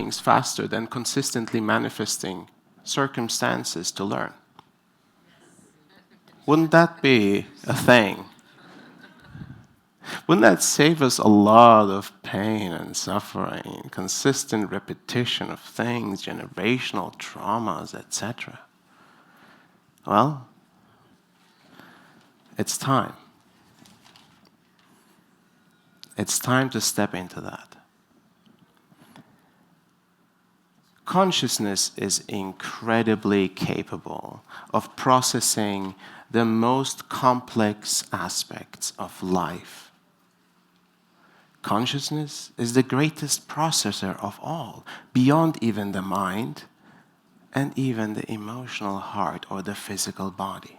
things faster than consistently manifesting circumstances to learn. Wouldn't that be a thing? Wouldn't that save us a lot of pain and suffering, consistent repetition of things, generational traumas, etc.? Well, it's time. It's time to step into that. Consciousness is incredibly capable of processing the most complex aspects of life. Consciousness is the greatest processor of all, beyond even the mind and even the emotional heart or the physical body.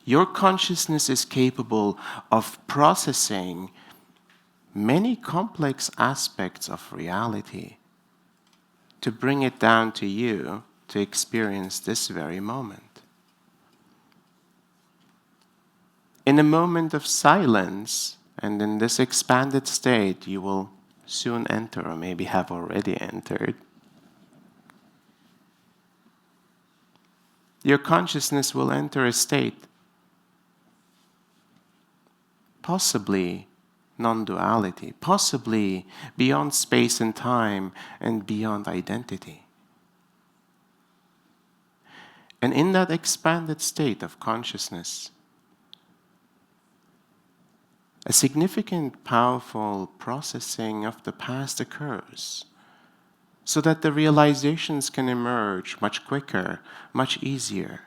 Your consciousness is capable of processing many complex aspects of reality to bring it down to you to experience this very moment. In a moment of silence, and in this expanded state, you will soon enter, or maybe have already entered. Your consciousness will enter a state, possibly non-duality, possibly beyond space and time and beyond identity. And in that expanded state of consciousness, a significant, powerful processing of the past occurs so that the realizations can emerge much quicker, much easier,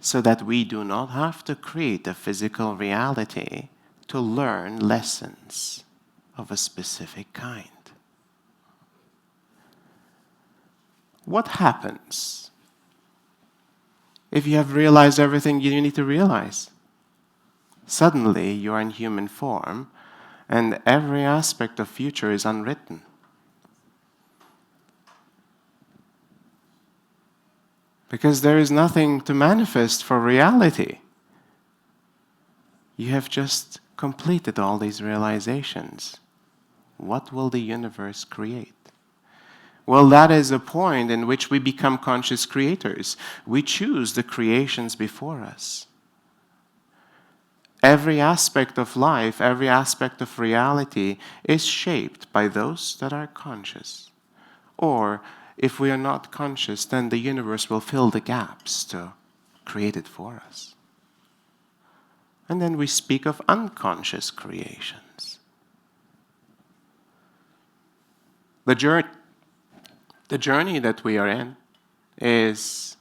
so that we do not have to create a physical reality to learn lessons of a specific kind. What happens if you have realized everything you need to realize? Suddenly, you are in human form, and every aspect of future is unwritten. Because there is nothing to manifest for reality. You have just completed all these realizations. What will the universe create? Well, that is a point in which we become conscious creators. We choose the creations before us. Every aspect of life, every aspect of reality is shaped by those that are conscious. Or, if we are not conscious, then the universe will fill the gaps to create it for us. And then we speak of unconscious creations. The journey that we are in is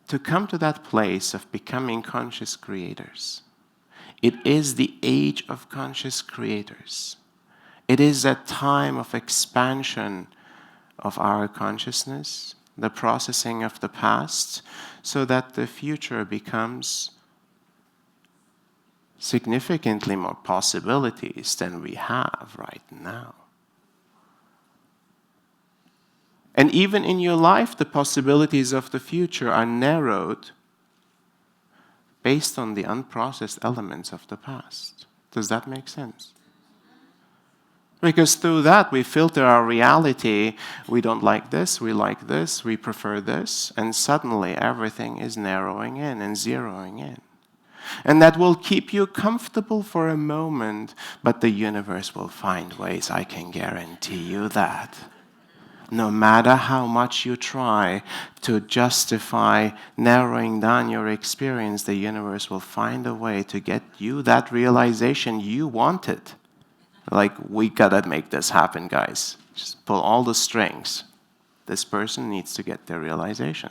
to come to that place of becoming conscious creators. It is the age of conscious creators. It is a time of expansion of our consciousness, the processing of the past, so that the future becomes significantly more possibilities than we have right now. And even in your life, the possibilities of the future are narrowed based on the unprocessed elements of the past. Does that make sense? Because through that, we filter our reality. We don't like this, we prefer this, and suddenly everything is narrowing in and zeroing in. And that will keep you comfortable for a moment, but the universe will find ways, I can guarantee you that. No matter how much you try to justify narrowing down your experience, the universe will find a way to get you that realization you wanted. Like, we gotta make this happen, guys. Just pull all the strings. This person needs to get their realization.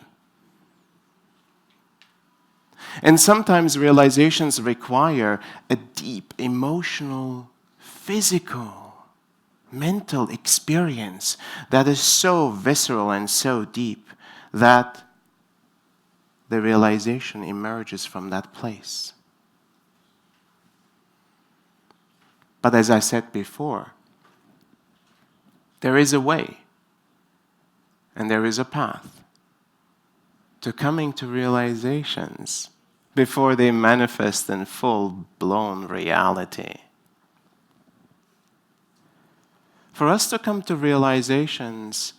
And sometimes realizations require a deep emotional, physical, mental experience that is so visceral and so deep that the realization emerges from that place. But as I said before, there is a way and there is a path to coming to realizations before they manifest in full-blown reality. For us to come to realizations,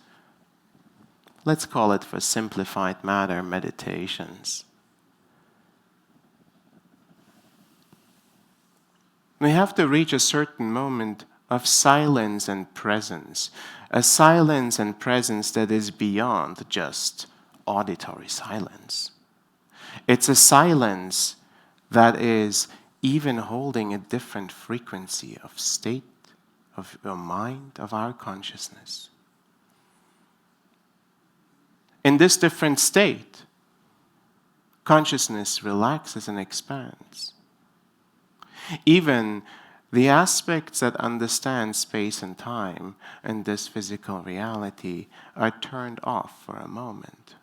let's call it for simplified matter, meditations. We have to reach a certain moment of silence and presence, a silence and presence that is beyond just auditory silence. It's a silence that is even holding a different frequency of state, of your mind, of our consciousness. In this different state, consciousness relaxes and expands. Even the aspects that understand space and time and this physical reality are turned off for a moment.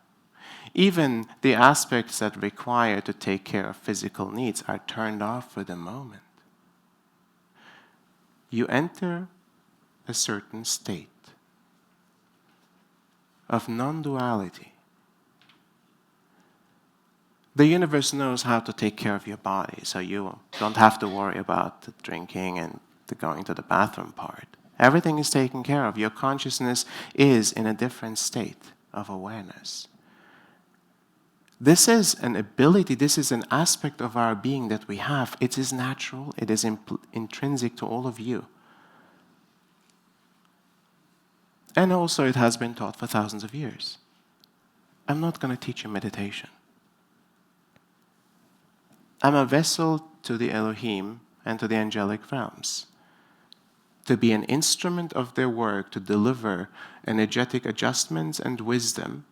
Even the aspects that require to take care of physical needs are turned off for the moment. You enter a certain state of non-duality. The universe knows how to take care of your body, so you don't have to worry about the drinking and the going to the bathroom part. Everything is taken care of. Your consciousness is in a different state of awareness. This is an ability, this is an aspect of our being that we have. It is natural, it is intrinsic to all of you. And also it has been taught for thousands of years. I'm not going to teach you meditation. I'm a vessel to the Elohim and to the angelic realms, to be an instrument of their work to deliver energetic adjustments and wisdom,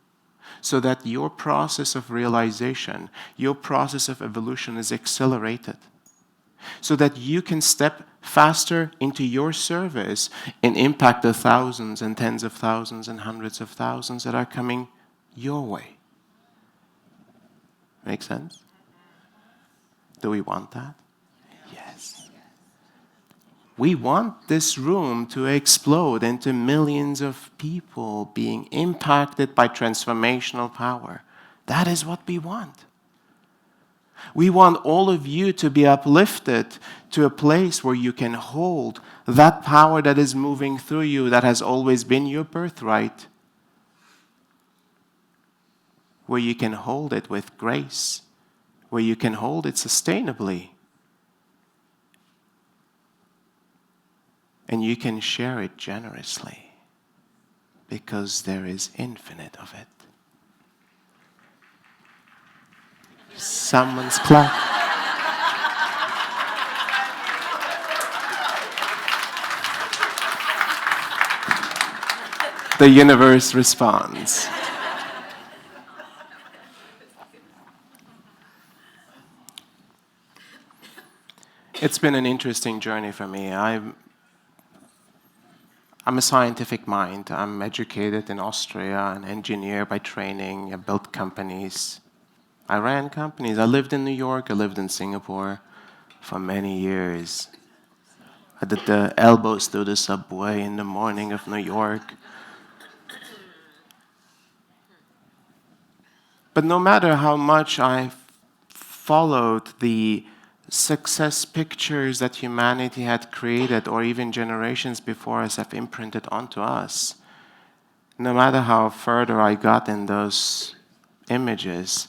so that your process of realization, your process of evolution is accelerated, so that you can step faster into your service and impact the thousands and tens of thousands and hundreds of thousands that are coming your way. Make sense? Do we want that? Yes. We want this room to explode into millions of people being impacted by transformational power. That is what we want. We want all of you to be uplifted to a place where you can hold that power that is moving through you, that has always been your birthright, where you can hold it with grace, where you can hold it sustainably, and you can share it generously, because there is infinite of it. Someone's clap. The universe responds. It's been an interesting journey for me. I'm a scientific mind. I'm educated in Austria, an engineer by training. I built companies. I ran companies. I lived in New York. I lived in Singapore for many years. I did the elbows through the subway in the morning of New York. But no matter how much I followed the success pictures that humanity had created, or even generations before us have imprinted onto us, no matter how further I got in those images,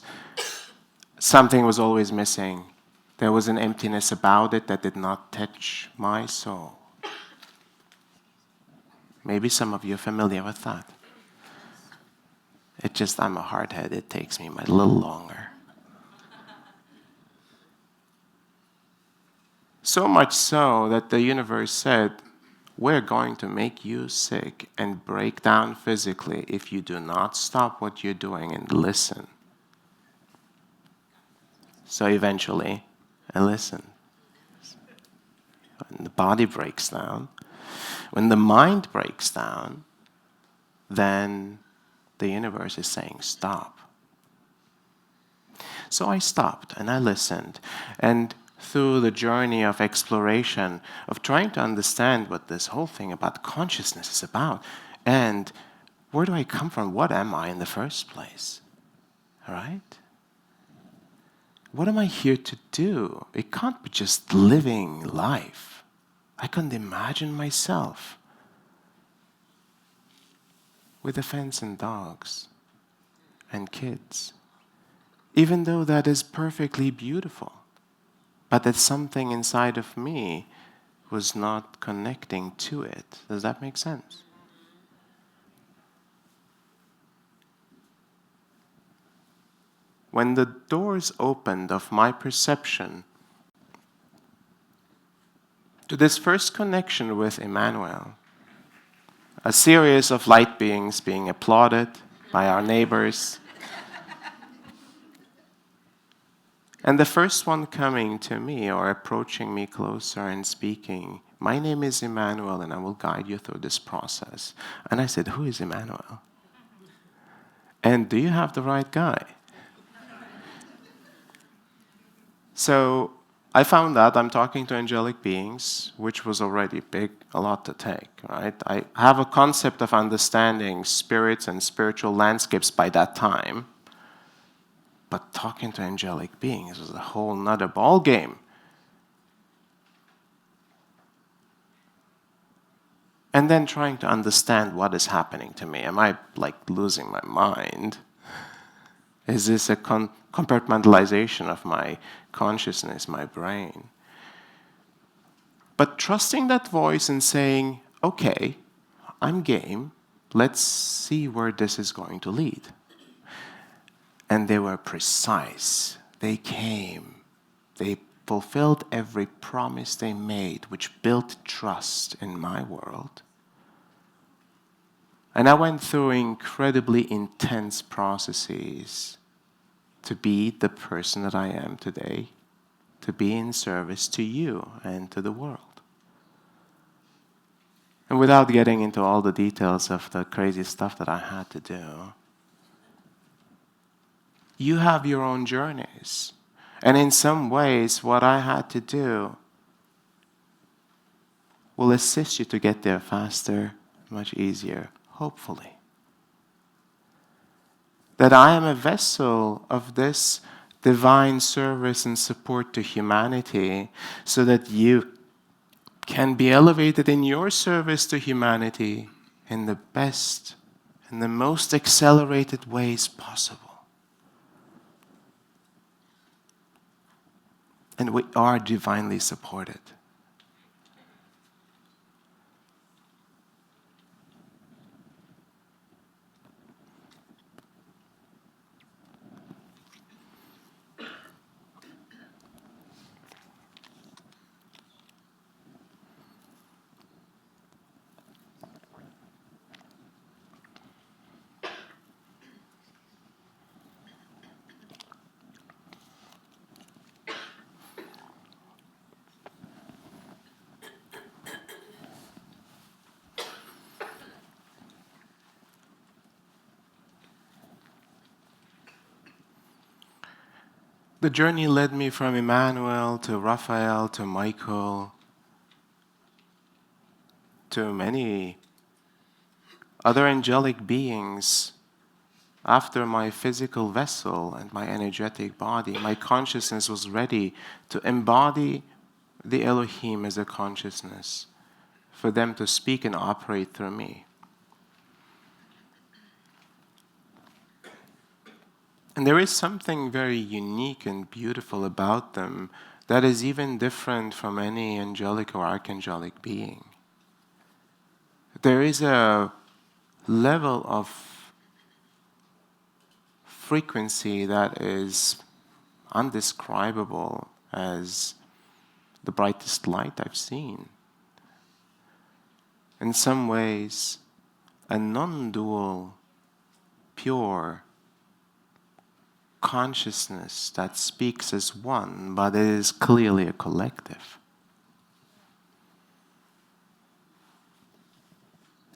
something was always missing. There was an emptiness about it that did not touch my soul. Maybe some of you are familiar with that. I'm a hardhead. It takes me a little longer. So much so that the universe said, we're going to make you sick and break down physically if you do not stop what you're doing and listen. So eventually, I listened. When the body breaks down, when the mind breaks down, then the universe is saying, stop. So I stopped and I listened. And through the journey of exploration, of trying to understand what this whole thing about consciousness is about, and where do I come from? What am I in the first place? All right? What am I here to do? It can't be just living life. I couldn't imagine myself with a fence and dogs and kids, even though that is perfectly beautiful, but that something inside of me was not connecting to it. Does that make sense? When the doors opened of my perception to this first connection with Emmanuel, a series of light beings being applauded by our neighbors, and the first one coming to me or approaching me closer and speaking, "My name is Emmanuel and I will guide you through this process." And I said, "Who is Emmanuel? And do you have the right guy?" So I found out I'm talking to angelic beings, which was already big, a lot to take, right? I have a concept of understanding spirits and spiritual landscapes by that time. But talking to angelic beings was a whole nother ball game. And then trying to understand what is happening to me. Am I like losing my mind? Is this a compartmentalization of my consciousness, my brain? But trusting that voice and saying, "Okay, I'm game. Let's see where this is going to lead." And they were precise. They came. They fulfilled every promise they made, which built trust in my world. And I went through incredibly intense processes to be the person that I am today, to be in service to you and to the world. And without getting into all the details of the crazy stuff that I had to do, you have your own journeys. And in some ways, what I had to do will assist you to get there faster, much easier, hopefully. That I am a vessel of this divine service and support to humanity so that you can be elevated in your service to humanity in the best and the most accelerated ways possible. And we are divinely supported. The journey led me from Emmanuel to Raphael to Michael to many other angelic beings. After my physical vessel and my energetic body, my consciousness was ready to embody the Elohim as a consciousness, for them to speak and operate through me. And there is something very unique and beautiful about them that is even different from any angelic or archangelic being. There is a level of frequency that is undescribable as the brightest light I've seen. In some ways, a non-dual, pure consciousness that speaks as one, but it is clearly a collective.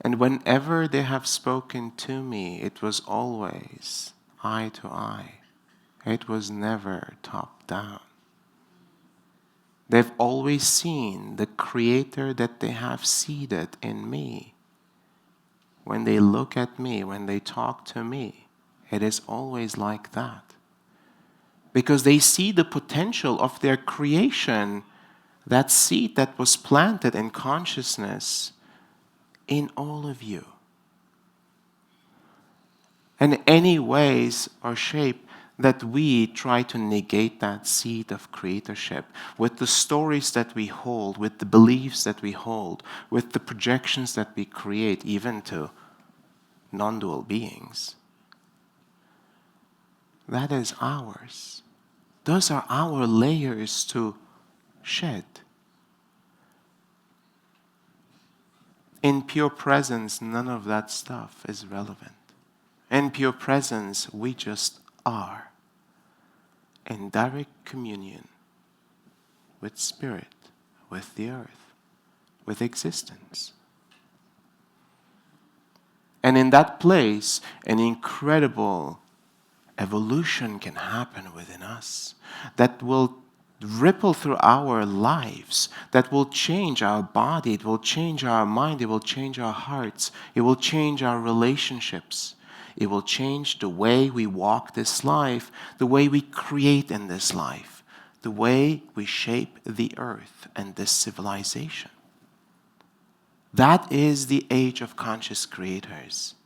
And whenever they have spoken to me, it was always eye to eye. It was never top down. They've always seen the Creator that they have seated in me. When they look at me, when they talk to me, it is always like that. Because they see the potential of their creation, that seed that was planted in consciousness in all of you. And any ways or shape that we try to negate that seed of creatorship with the stories that we hold, with the beliefs that we hold, with the projections that we create, even to non-dual beings, that is ours. Those are our layers to shed. In pure presence, none of that stuff is relevant. In pure presence, we just are in direct communion with spirit, with the earth, with existence. And in that place, an incredible evolution can happen within us that will ripple through our lives, that will change our body, it will change our mind, it will change our hearts, it will change our relationships. It will change the way we walk this life, the way we create in this life, the way we shape the earth and this civilization. That is the age of conscious creators.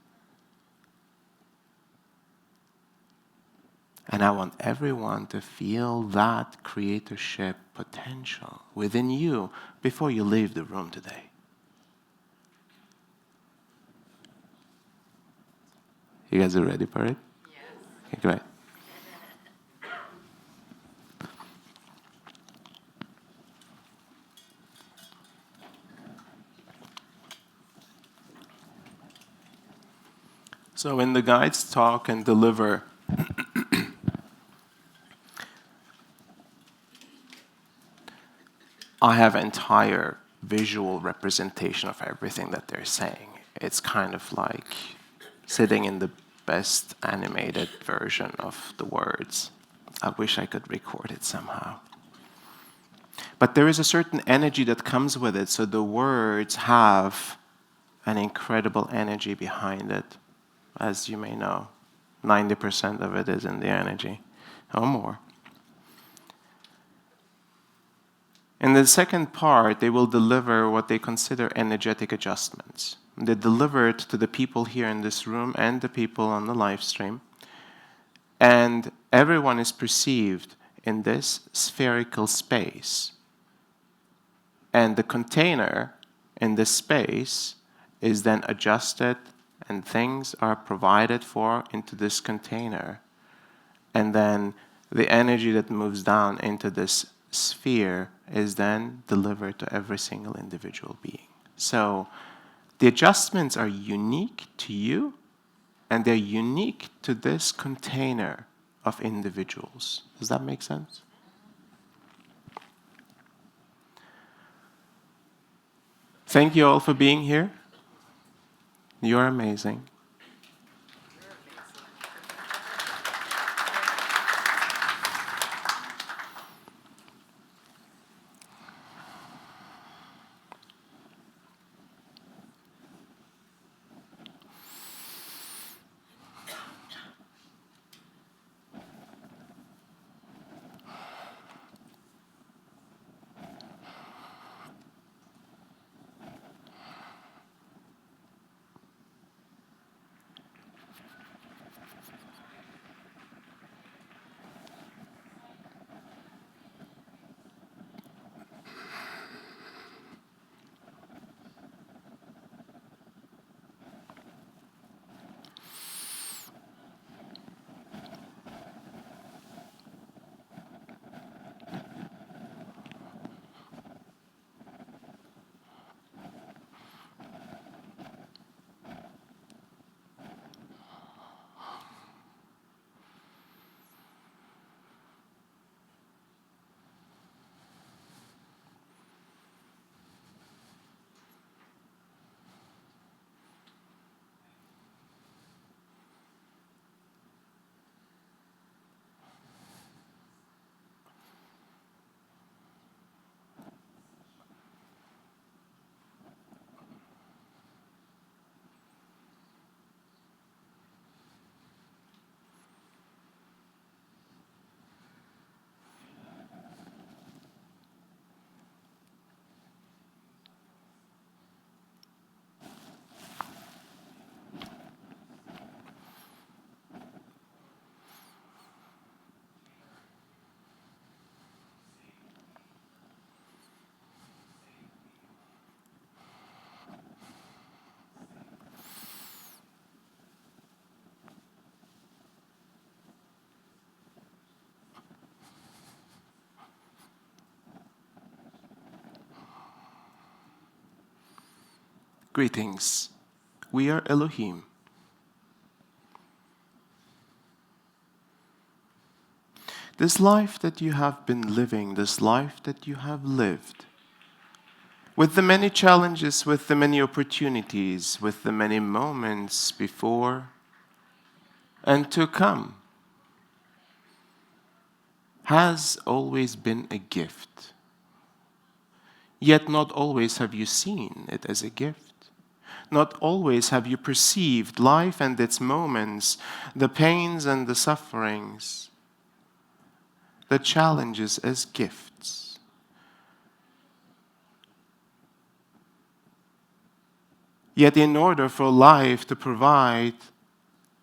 And I want everyone to feel that creatorship potential within you before you leave the room today. You guys are ready for it? Yes. Okay, great. So when the guides talk and deliver, I have entire visual representation of everything that they're saying. It's kind of like sitting in the best animated version of the words. I wish I could record it somehow. But there is a certain energy that comes with it, so the words have an incredible energy behind it. As you may know, 90% of it is in the energy, or more. In the second part, they will deliver what they consider energetic adjustments. They deliver it to the people here in this room and the people on the live stream. And everyone is perceived in this spherical space. And the container in this space is then adjusted and things are provided for into this container. And then the energy that moves down into this sphere is then delivered to every single individual being. So the adjustments are unique to you, and they're unique to this container of individuals. Does that make sense? Thank you all for being here. You're amazing. Greetings. We are Elohim. This life that you have been living, this life that you have lived, with the many challenges, with the many opportunities, with the many moments before and to come, has always been a gift. Yet not always have you seen it as a gift. Not always have you perceived life and its moments, the pains and the sufferings, the challenges as gifts. Yet in order for life to provide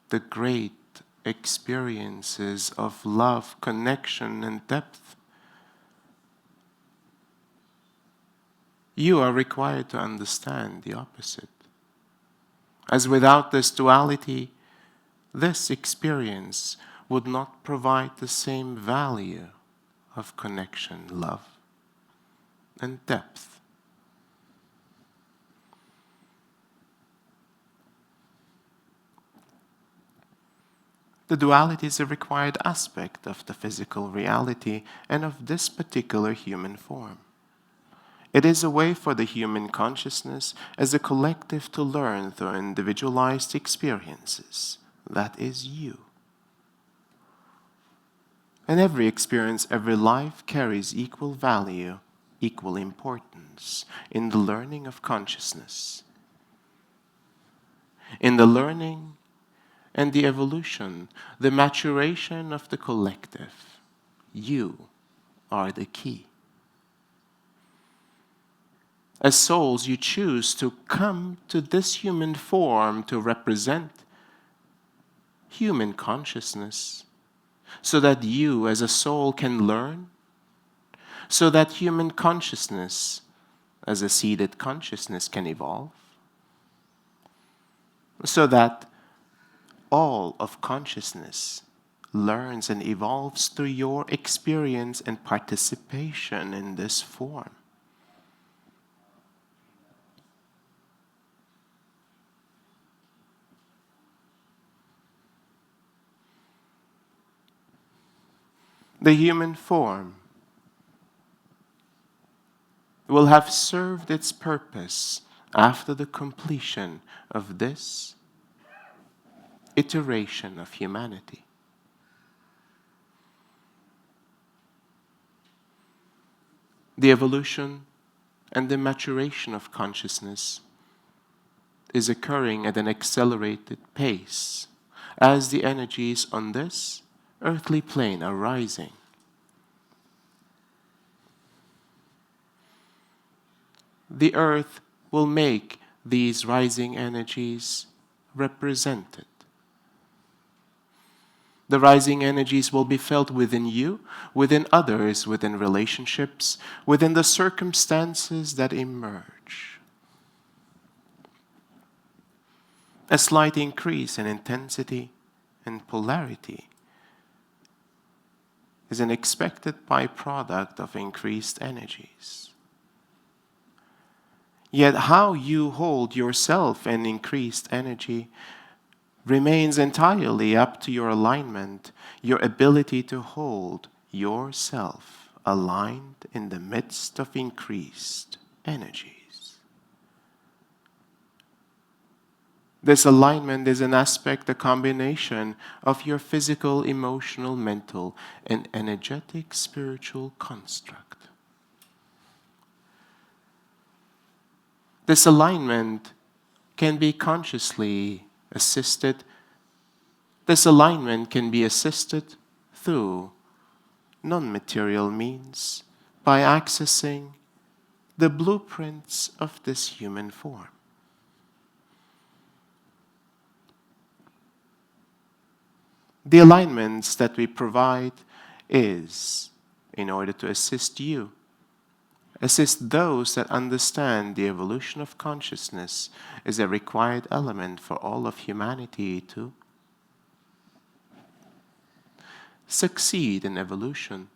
the great experiences of love, connection, and depth, you are required to understand the opposite. As without this duality, this experience would not provide the same value of connection, love, and depth. The duality is a required aspect of the physical reality and of this particular human form. It is a way for the human consciousness as a collective to learn through individualized experiences. That is you. And every experience, every life carries equal value, equal importance in the learning of consciousness. In the learning and the evolution, the maturation of the collective, you are the key. As souls, you choose to come to this human form to represent human consciousness, so that you as a soul can learn, so that human consciousness as a seeded consciousness can evolve, so that all of consciousness learns and evolves through your experience and participation in this form. The human form will have served its purpose after the completion of this iteration of humanity. The evolution and the maturation of consciousness is occurring at an accelerated pace as the energies on this earthly plane are rising. The earth will make these rising energies represented. The rising energies will be felt within you, within others, within relationships, within the circumstances that emerge. A slight increase in intensity and polarity is an expected byproduct of increased energies. Yet how you hold yourself in increased energy remains entirely up to your alignment, your ability to hold yourself aligned in the midst of increased energies. This alignment is an aspect, a combination of your physical, emotional, mental, and energetic spiritual construct. This alignment can be consciously assisted. This alignment can be assisted through non-material means by accessing the blueprints of this human form. The alignments that we provide is in order to assist you, assist those that understand the evolution of consciousness is a required element for all of humanity to succeed in evolution,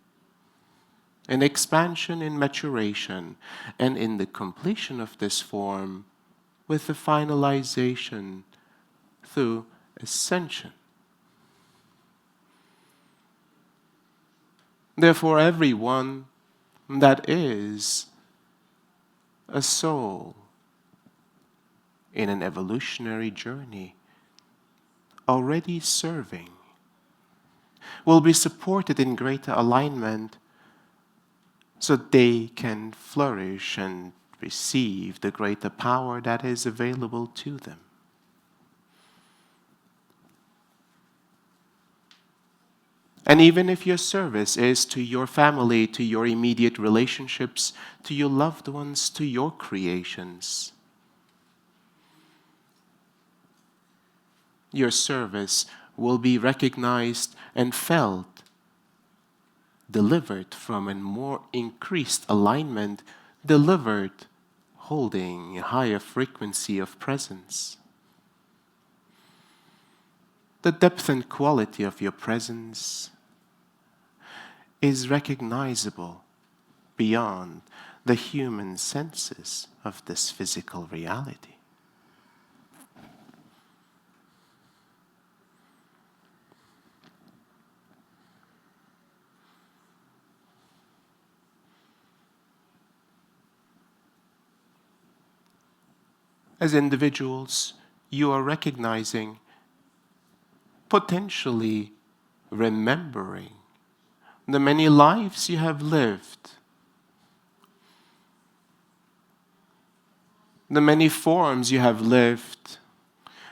in expansion, in maturation, and in the completion of this form with the finalization through ascension. Therefore, everyone that is a soul in an evolutionary journey already serving will be supported in greater alignment so they can flourish and receive the greater power that is available to them. And even if your service is to your family, to your immediate relationships, to your loved ones, to your creations, your service will be recognized and felt, delivered from a more increased alignment, delivered holding a higher frequency of presence. The depth and quality of your presence is recognizable beyond the human senses of this physical reality. As individuals, you are recognizing, potentially remembering the many lives you have lived, the many forms you have lived,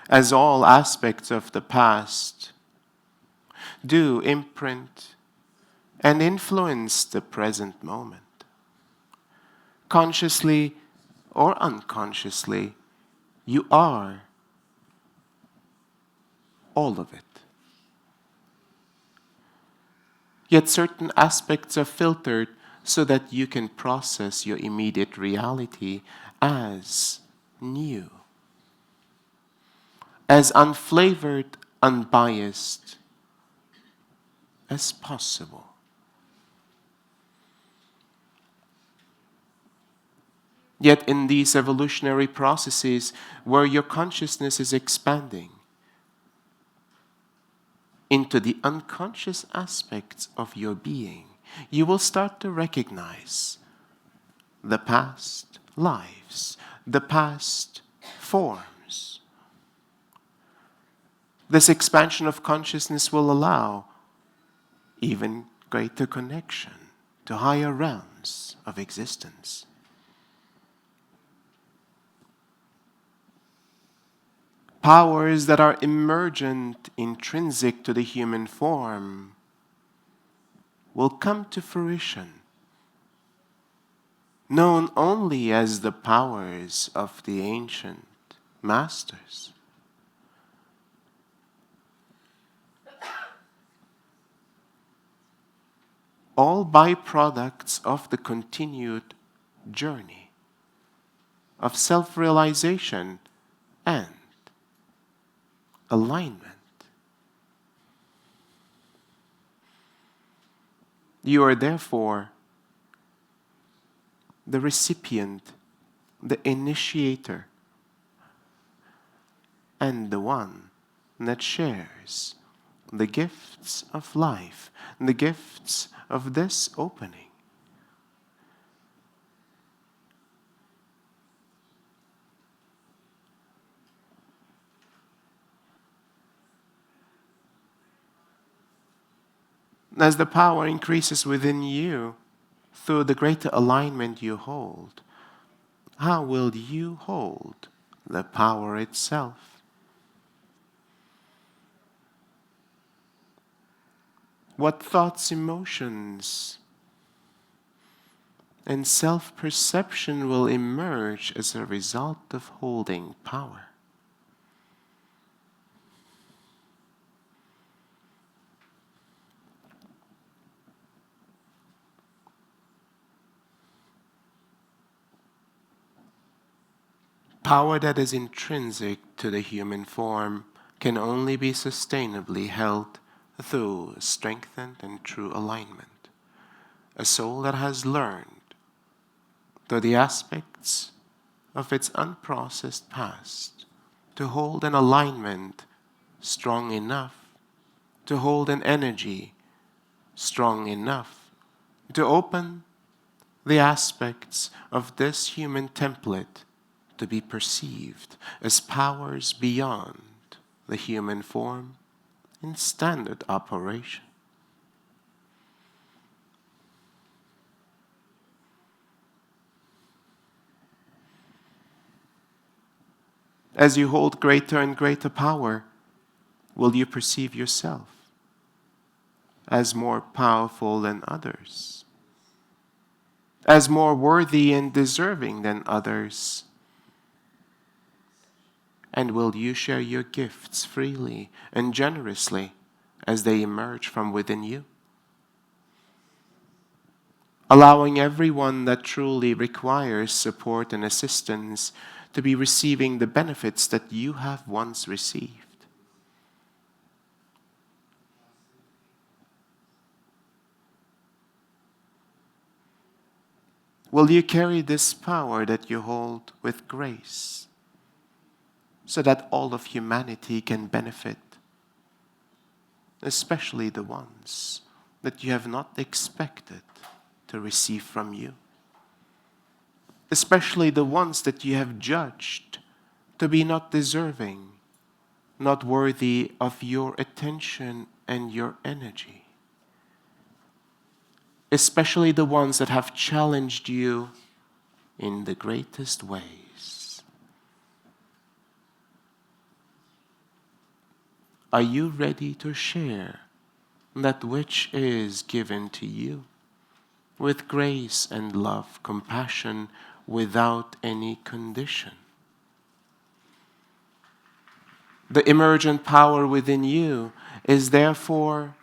as all aspects of the past do imprint and influence the present moment. Consciously or unconsciously, you are all of it. Yet certain aspects are filtered so that you can process your immediate reality as new, as unflavored, unbiased as possible. Yet in these evolutionary processes where your consciousness is expanding into the unconscious aspects of your being, you will start to recognize the past lives, the past forms. This expansion of consciousness will allow even greater connection to higher realms of existence. Powers that are emergent, intrinsic to the human form, will come to fruition, known only as the powers of the ancient masters. All byproducts of the continued journey of self-realization and alignment. You are therefore the recipient, the initiator, and the one that shares the gifts of life, the gifts of this opening. As the power increases within you through the greater alignment you hold, how will you hold the power itself? What thoughts, emotions, and self-perception will emerge as a result of holding power? Power that is intrinsic to the human form can only be sustainably held through strengthened and true alignment. A soul that has learned through the aspects of its unprocessed past, to hold an alignment strong enough, to hold an energy strong enough, to open the aspects of this human template to be perceived as powers beyond the human form in standard operation. As you hold greater and greater power, will you perceive yourself as more powerful than others, as more worthy and deserving than others? And will you share your gifts freely and generously as they emerge from within you, allowing everyone that truly requires support and assistance to be receiving the benefits that you have once received? Will you carry this power that you hold with grace so that all of humanity can benefit, especially the ones that you have not expected to receive from you, especially the ones that you have judged to be not deserving, not worthy of your attention and your energy, especially the ones that have challenged you in the greatest ways? Are you ready to share that which is given to you with grace and love, compassion, without any condition? The emergent power within you is therefore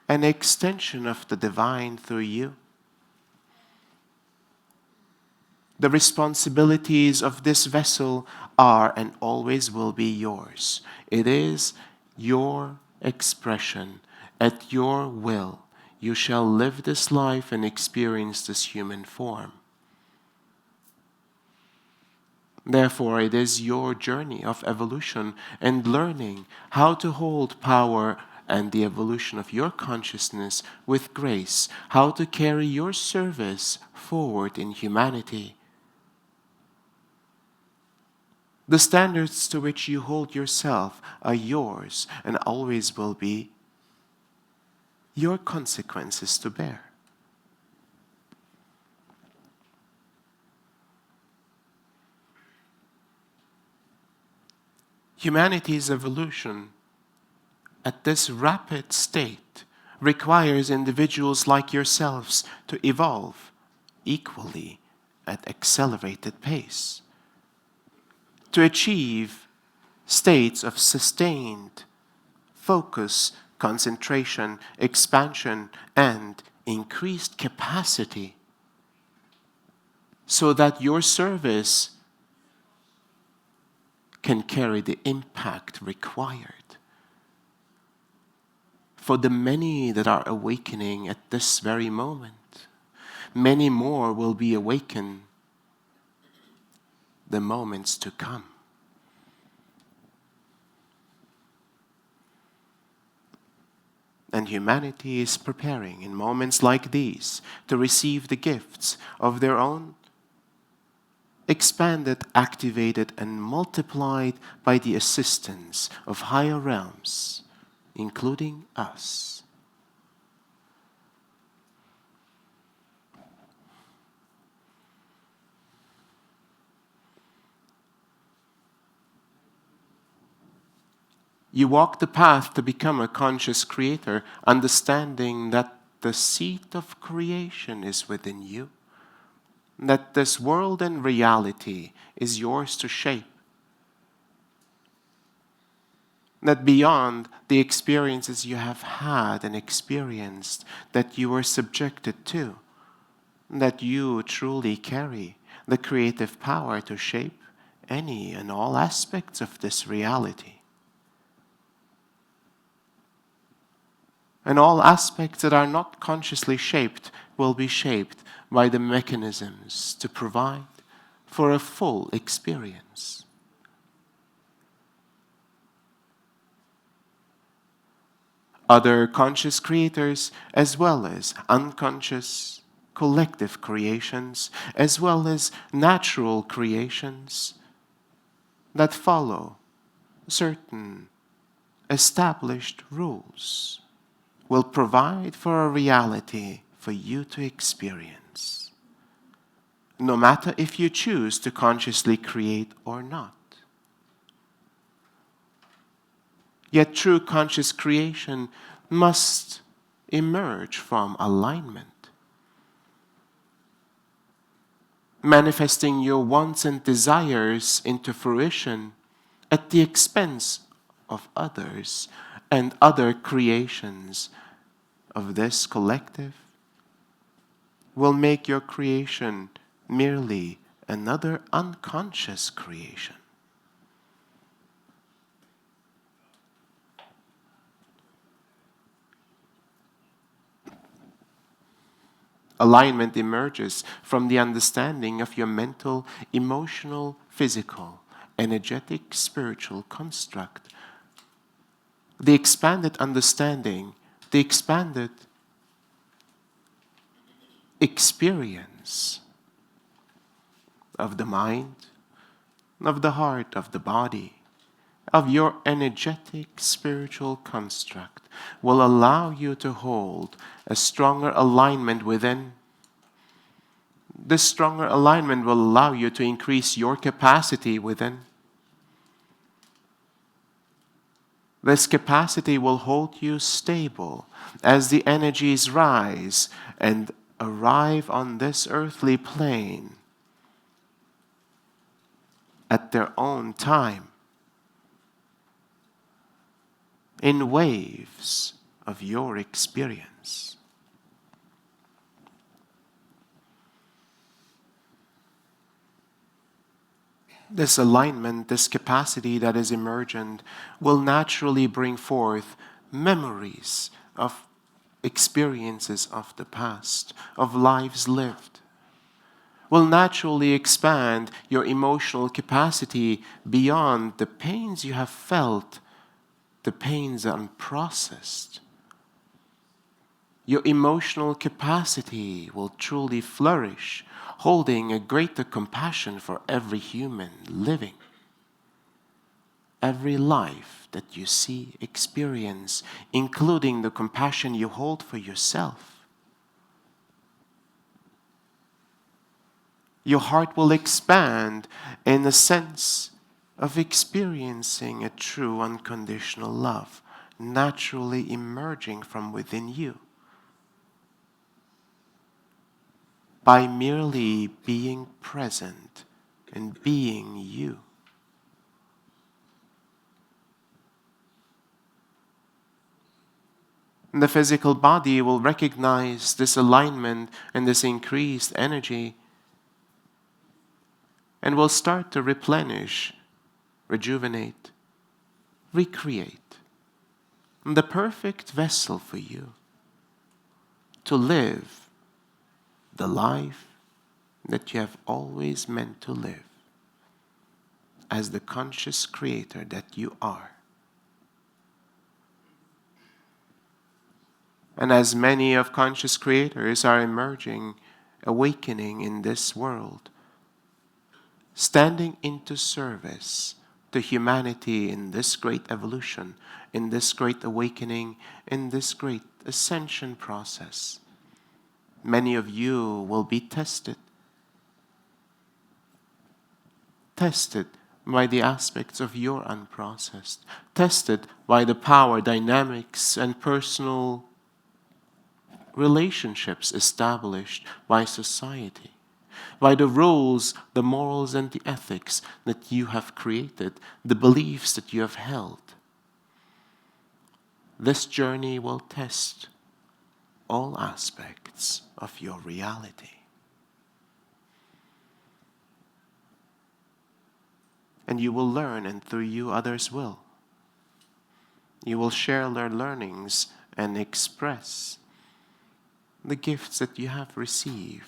an extension of the divine through you. The responsibilities of this vessel are and always will be yours. It is your expression. At your will, you shall live this life and experience this human form. Therefore, it is your journey of evolution and learning how to hold power and the evolution of your consciousness with grace, how to carry your service forward in humanity. The standards to which you hold yourself are yours and always will be your consequences to bear. Humanity's evolution at this rapid state requires individuals like yourselves to evolve equally at accelerated pace, to achieve states of sustained focus, concentration, expansion, and increased capacity, so that your service can carry the impact required for the many that are awakening at this very moment. Many more will be awakened the moments to come. And humanity is preparing in moments like these to receive the gifts of their own, expanded, activated, and multiplied by the assistance of higher realms, including us. You walk the path to become a conscious creator, understanding that the seat of creation is within you, that this world and reality is yours to shape, that beyond the experiences you have had and experienced, that you were subjected to, that you truly carry the creative power to shape any and all aspects of this reality. And all aspects that are not consciously shaped will be shaped by the mechanisms to provide for a full experience. Other conscious creators, as well as unconscious collective creations, as well as natural creations that follow certain established rules, will provide for a reality for you to experience, no matter if you choose to consciously create or not. Yet true conscious creation must emerge from alignment, manifesting your wants and desires into fruition at the expense of others and other creations of this collective will make your creation merely another unconscious creation. Alignment emerges from the understanding of your mental, emotional, physical, energetic, spiritual construct. The expanded understanding, the expanded experience of the mind, of the heart, of the body, of your energetic spiritual construct will allow you to hold a stronger alignment within. This stronger alignment will allow you to increase your capacity within. This capacity will hold you stable as the energies rise and arrive on this earthly plane at their own time, in waves of your experience. This alignment, this capacity that is emergent, will naturally bring forth memories of experiences of the past, of lives lived. Will naturally expand your emotional capacity beyond the pains you have felt, the pains unprocessed. Your emotional capacity will truly flourish, holding a greater compassion for every human living. Every life that you see, experience, including the compassion you hold for yourself. Your heart will expand in a sense of experiencing a true unconditional love, naturally emerging from within you. By merely being present and being you. And the physical body will recognize this alignment and this increased energy and will start to replenish, rejuvenate, recreate the perfect vessel for you to live the life that you have always meant to live as the conscious creator that you are. And as many of conscious creators are emerging, awakening in this world, standing into service to humanity in this great evolution, in this great awakening, in this great ascension process, many of you will be tested. Tested by the aspects of your unprocessed. Tested by the power dynamics and personal relationships established by society. By the rules, the morals, and the ethics that you have created, the beliefs that you have held. This journey will test all aspects of your reality. And you will learn, and through you others will. You will share their learnings and express the gifts that you have received.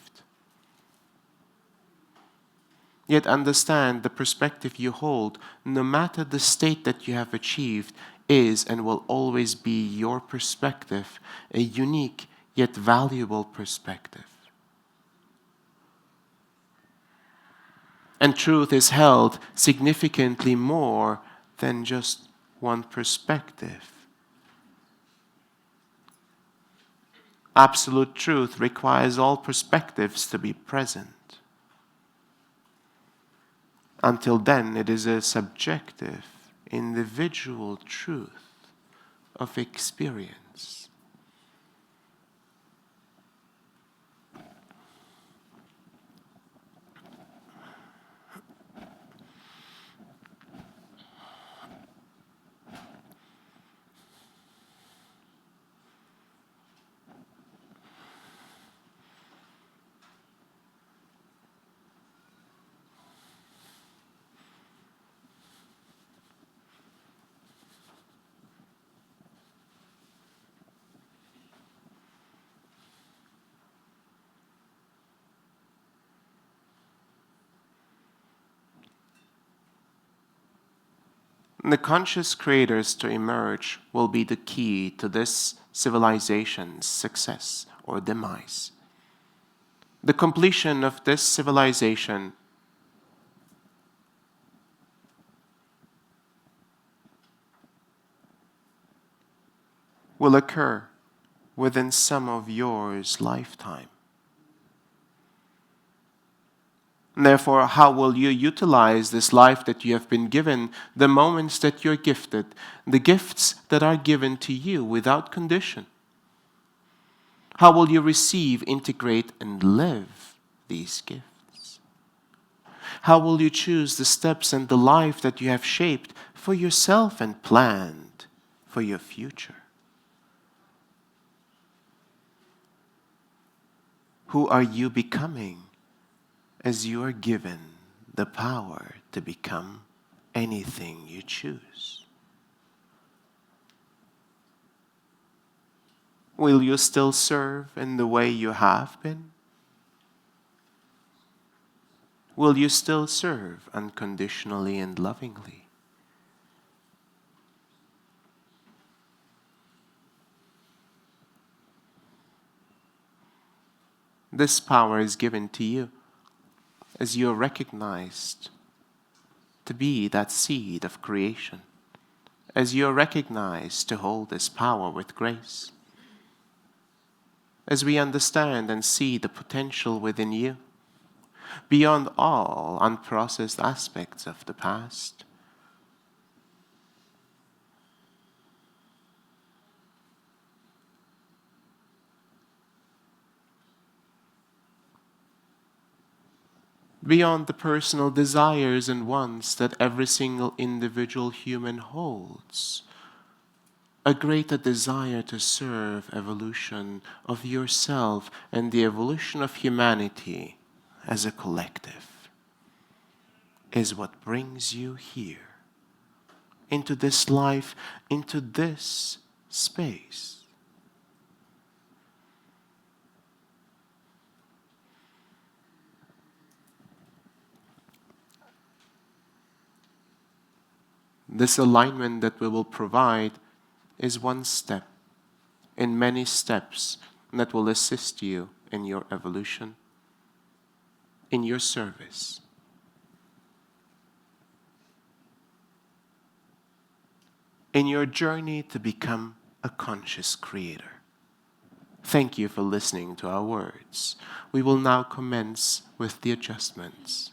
Yet understand the perspective you hold, no matter the state that you have achieved, is and will always be your perspective, a unique yet valuable perspective. And truth is held significantly more than just one perspective. Absolute truth requires all perspectives to be present. Until then, it is a subjective, individual truth of experience. The conscious creators to emerge will be the key to this civilization's success or demise. The completion of this civilization will occur within some of yours lifetime. Therefore, how will you utilize this life that you have been given, the moments that you're gifted, the gifts that are given to you without condition? How will you receive, integrate, and live these gifts? How will you choose the steps and the life that you have shaped for yourself and planned for your future? Who are you becoming as you are given the power to become anything you choose? Will you still serve in the way you have been? Will you still serve unconditionally and lovingly? This power is given to you as you are recognized to be that seed of creation, as you are recognized to hold this power with grace, as we understand and see the potential within you, beyond all unprocessed aspects of the past. Beyond the personal desires and wants that every single individual human holds, a greater desire to serve evolution of yourself and the evolution of humanity as a collective is what brings you here, into this life, into this space. This alignment that we will provide is one step in many steps that will assist you in your evolution, in your service. In your journey to become a conscious creator. Thank you for listening to our words. We will now commence with the adjustments.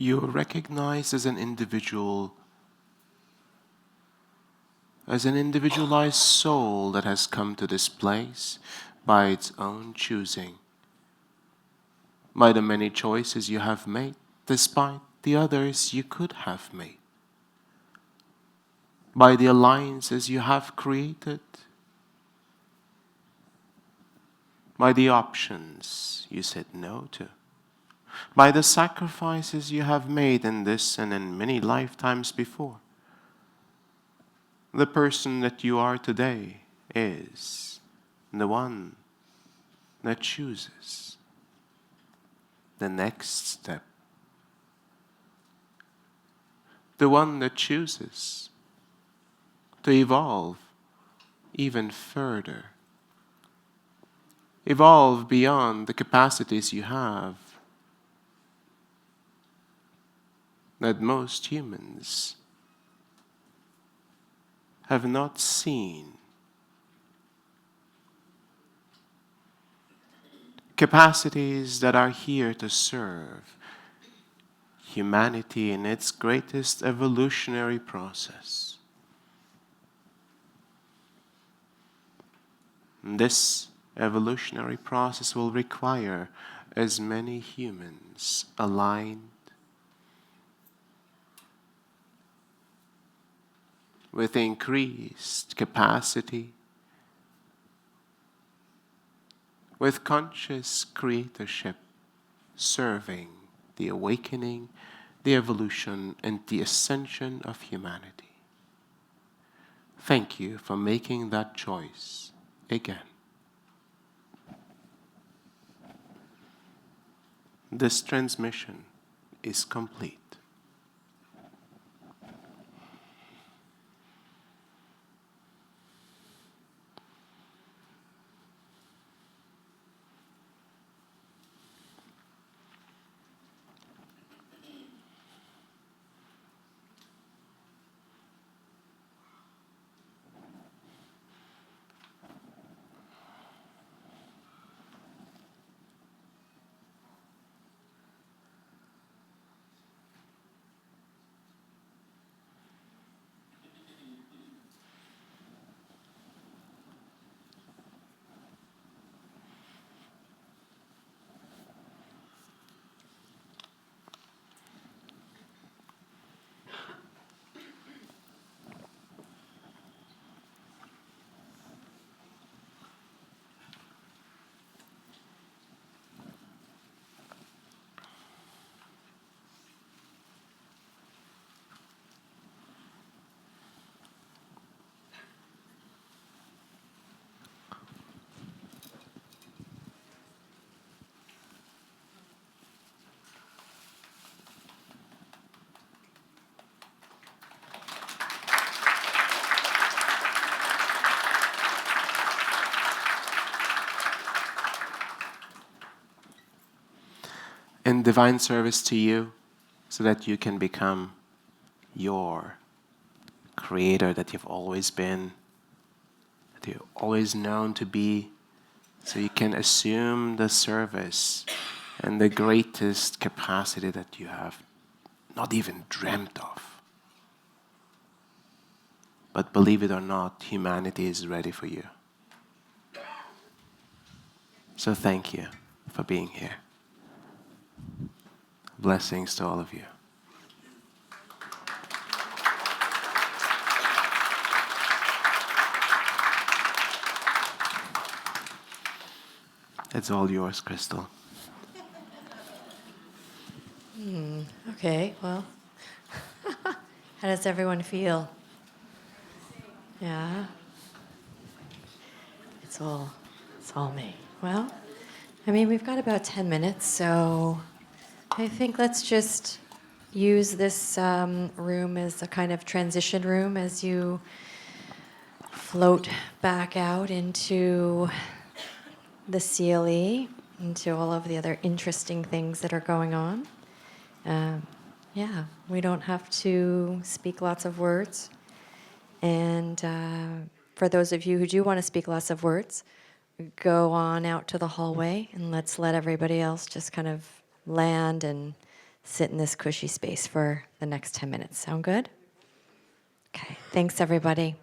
you're recognized as an individual, as an individualized soul that has come to this place by its own choosing, by the many choices you have made, despite the others you could have made, by the alliances you have created, by the options you said no to, by the sacrifices you have made in this and in many lifetimes before. The person that you are today is the one that chooses the next step, the one that chooses to evolve even further, evolve beyond the capacities you have that most humans have not seen. Capacities that are here to serve humanity in its greatest evolutionary process. This evolutionary process will require as many humans aligned with increased capacity, with conscious creatorship, serving the awakening, the evolution, and the ascension of humanity. Thank you for making that choice again. This transmission is complete. In divine service to you, so that you can become your creator that you've always been, that you've always known to be, so you can assume the service and the greatest capacity that you have not even dreamt of. But believe it or not, humanity is ready for you. So thank you for being here. Blessings to all of you. It's all yours, Crystal. Okay, well, how does everyone feel? Yeah? It's all me. Well, I mean, we've got about 10 minutes, so I think let's just use this room as a kind of transition room as you float back out into the CLE, into all of the other interesting things that are going on. Yeah, we don't have to speak lots of words. And for those of you who do want to speak lots of words, go on out to the hallway and let's let everybody else just kind of land and sit in this cushy space for the next 10 minutes. Sound good? Okay. Thanks, everybody.